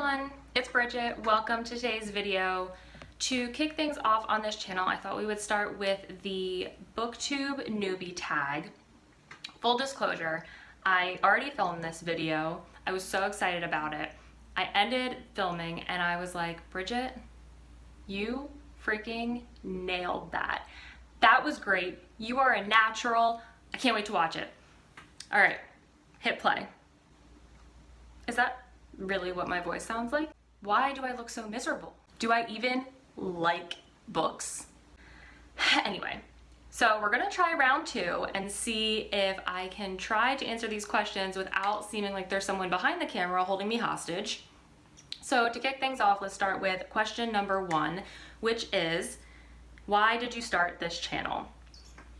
everyone, it's Bridget. Welcome to today's video. To kick things off on this channel, I thought we would start with the Booktube Newbie tag. Full disclosure, I already filmed this video. I was so excited about it. I ended filming and I was like, Bridget, you freaking nailed that. That was great. You are a natural. I can't wait to watch it. All right, hit play. Is that really what my voice sounds like? Why do I look so miserable? Do I even like books? Anyway, so we're gonna try round two and see if I can try to answer these questions without seeming like there's someone behind the camera holding me hostage. So to kick things off, let's start with question number one, which is, why did you start this channel?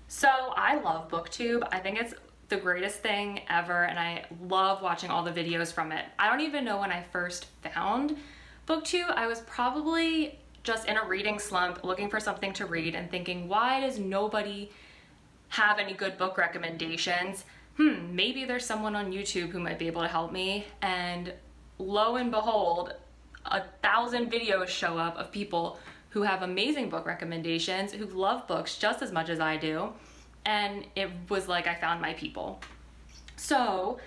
So I love Booktube. I think it's the greatest thing ever, and I love watching all the videos from it. I don't even know when I first found Booktube. I was probably just in a reading slump looking for something to read and thinking, why does nobody have any good book recommendations? Maybe there's someone on YouTube who might be able to help me. And lo and behold, 1,000 videos show up of people who have amazing book recommendations, who love books just as much as I do. And it was like I found my people. So,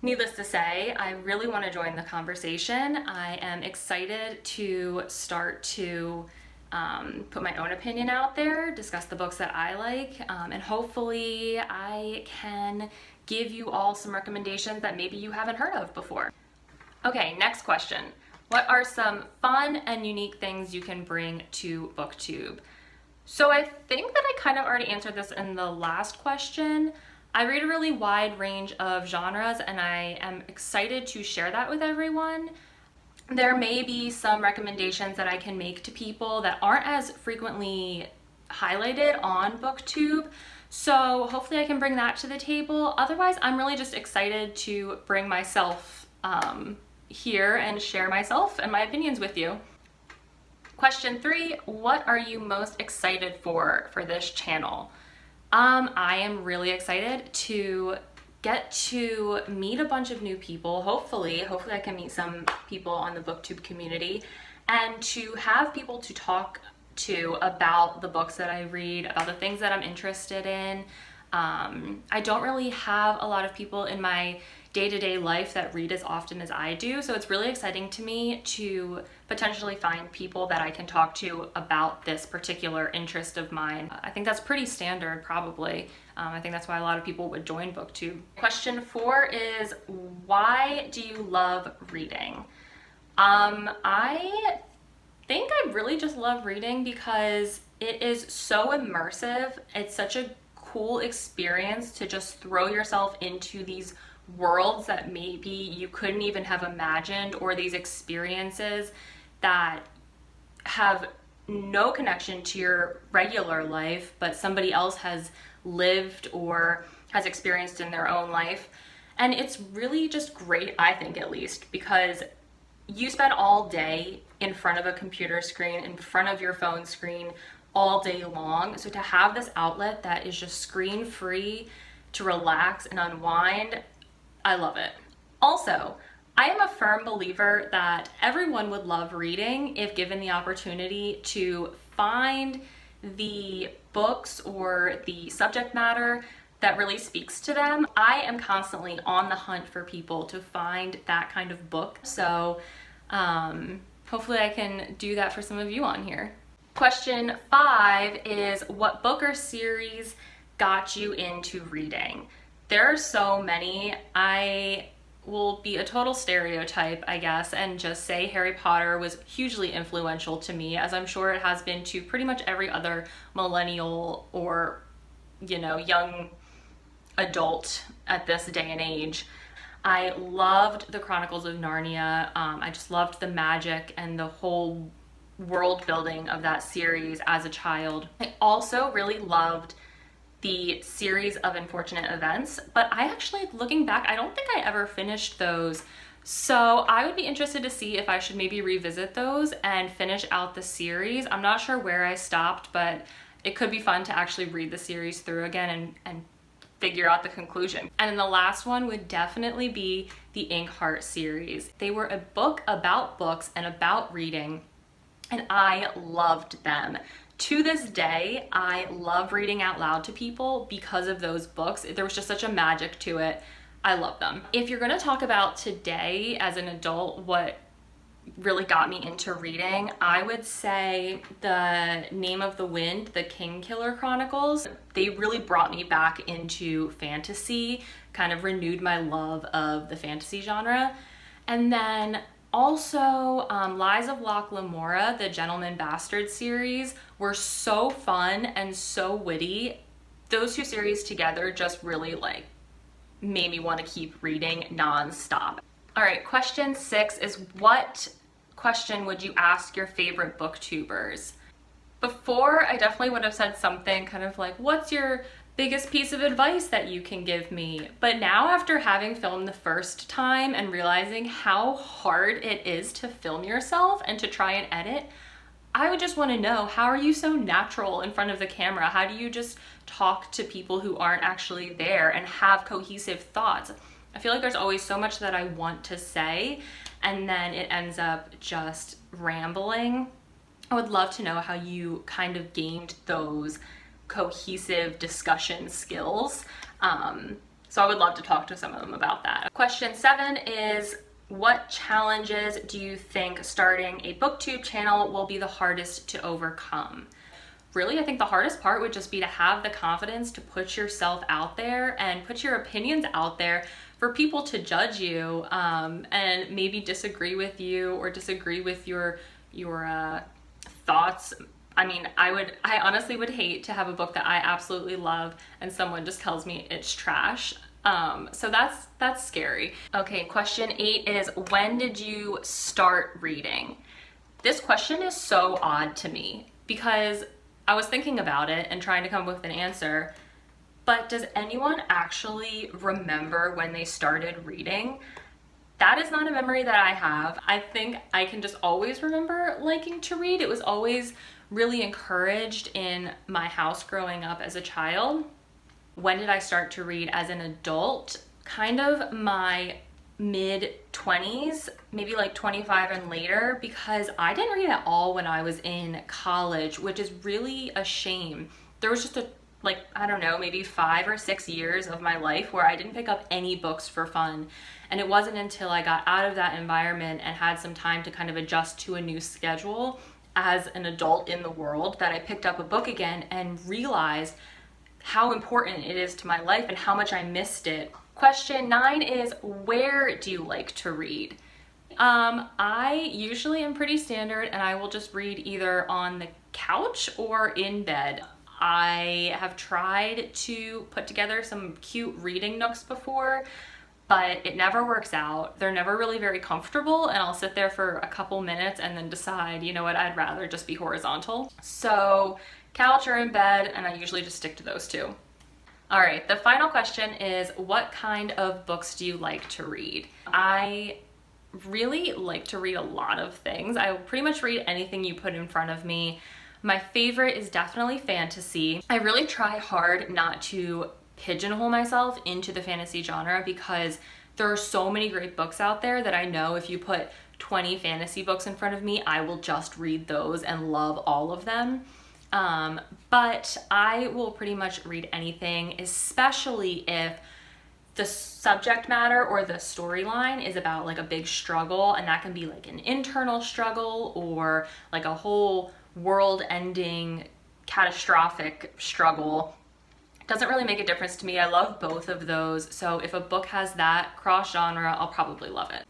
needless to say, I really want to join the conversation. I am excited to start to put my own opinion out there, discuss the books that I like, and hopefully I can give you all some recommendations that maybe you haven't heard of before. Okay, next question. What are some fun and unique things you can bring to Booktube? So I think that I kind of already answered this in the last question. I read a really wide range of genres and I am excited to share that with everyone. There may be some recommendations that I can make to people that aren't as frequently highlighted on Booktube. So hopefully I can bring that to the table. Otherwise, I'm really just excited to bring myself here and share myself and my opinions with you. Question 3, what are you most excited for this channel? I am really excited to get to meet a bunch of new people. Hopefully I can meet some people on the Booktube community and to have people to talk to about the books that I read, about the things that I'm interested in. I don't really have a lot of people in my day-to-day life that read as often as I do, so it's really exciting to me to potentially find people that I can talk to about this particular interest of mine. I think that's pretty standard, probably. I think that's why a lot of people would join Booktube. Question 4 is, why do you love reading? I think I really just love reading because it is so immersive. It's such a cool experience to just throw yourself into these worlds that maybe you couldn't even have imagined, or these experiences that have no connection to your regular life, but somebody else has lived or has experienced in their own life. And it's really just great, I think at least, because you spend all day in front of a computer screen, in front of your phone screen all day long. So to have this outlet that is just screen free to relax and unwind, I love it. Also, I am a firm believer that everyone would love reading if given the opportunity to find the books or the subject matter that really speaks to them. I am constantly on the hunt for people to find that kind of book. So hopefully I can do that for some of you on here. Question 5 is, what book or series got you into reading? There are so many. I will be a total stereotype, I guess, and just say Harry Potter was hugely influential to me, as I'm sure it has been to pretty much every other millennial or, young adult at this day and age. I loved the Chronicles of Narnia. I just loved the magic and the whole world building of that series as a child. I also really loved the series of Unfortunate Events, but I actually, looking back, I don't think I ever finished those. So I would be interested to see if I should maybe revisit those and finish out the series. I'm not sure where I stopped, but it could be fun to actually read the series through again and figure out the conclusion. And then the last one would definitely be the Inkheart series. They were a book about books and about reading, and I loved them. To this day, I love reading out loud to people because of those books. There was just such a magic to it. I love them. If you're gonna talk about today as an adult, what really got me into reading, I would say The Name of the Wind, the Kingkiller Chronicles. They really brought me back into fantasy, kind of renewed my love of the fantasy genre. And then also Lies of Locke, Lamora, the Gentleman Bastard series were so fun and so witty. Those two series together just really like made me want to keep reading nonstop. All right, question 6 is, what question would you ask your favorite booktubers? Before, I definitely would have said something kind of like, what's your biggest piece of advice that you can give me? But now, after having filmed the first time and realizing how hard it is to film yourself and to try and edit, I would just want to know, how are you so natural in front of the camera? How do you just talk to people who aren't actually there and have cohesive thoughts? I feel like there's always so much that I want to say, and then it ends up just rambling. I would love to know how you kind of gained those cohesive discussion skills. So I would love to talk to some of them about that. Question 7 is, what challenges do you think starting a booktube channel will be the hardest to overcome? Really, I think the hardest part would just be to have the confidence to put yourself out there and put your opinions out there for people to judge you and maybe disagree with you or disagree with your thoughts. I mean, I honestly would hate to have a book that I absolutely love and someone just tells me it's trash. So that's scary. Okay, question 8 is, when did you start reading? This question is so odd to me because I was thinking about it and trying to come up with an answer, but does anyone actually remember when they started reading? That is not a memory that I have. I think I can just always remember liking to read. It was always really encouraged in my house growing up as a child. When did I start to read as an adult? Kind of my mid-20s, maybe like 25 and later, because I didn't read at all when I was in college, which is really a shame. There was just I don't know, maybe 5 or 6 years of my life where I didn't pick up any books for fun. And it wasn't until I got out of that environment and had some time to kind of adjust to a new schedule as an adult in the world that I picked up a book again and realized how important it is to my life and how much I missed it. Question 9 is, where do you like to read? I usually am pretty standard and I will just read either on the couch or in bed. I have tried to put together some cute reading nooks before, but it never works out. They're never really very comfortable, and I'll sit there for a couple minutes and then decide, you know what, I'd rather just be horizontal. So couch or in bed, and I usually just stick to those two. All right, the final question is, what kind of books do you like to read? I really like to read a lot of things. I will pretty much read anything you put in front of me. My favorite is definitely fantasy. I really try hard not to pigeonhole myself into the fantasy genre because there are so many great books out there that I know if you put 20 fantasy books in front of me, I will just read those and love all of them. But I will pretty much read anything, especially if the subject matter or the storyline is about like a big struggle, and that can be like an internal struggle or like a whole world-ending catastrophic struggle. It doesn't really make a difference to me. I love both of those. So if a book has that cross-genre, I'll probably love it.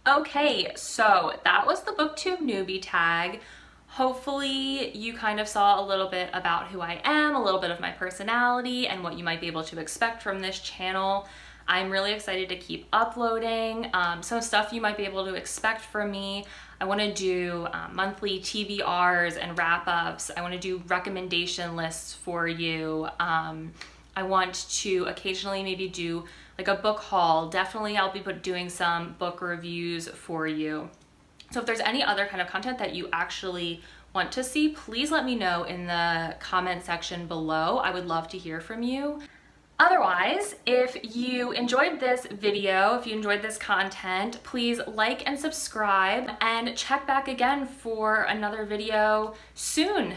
Okay, so that was the Booktube Newbie tag. Hopefully you kind of saw a little bit about who I am, a little bit of my personality, and what you might be able to expect from this channel. I'm really excited to keep uploading some stuff you might be able to expect from me. I want to do monthly TBRs and wrap-ups. I want to do recommendation lists for you. I want to occasionally maybe do like a book haul. Definitely I'll be doing some book reviews for you. So if there's any other kind of content that you actually want to see, please let me know in the comment section below. I would love to hear from you. Otherwise, if you enjoyed this video, if you enjoyed this content, please like and subscribe and check back again for another video soon.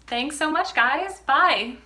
Thanks so much, guys. Bye.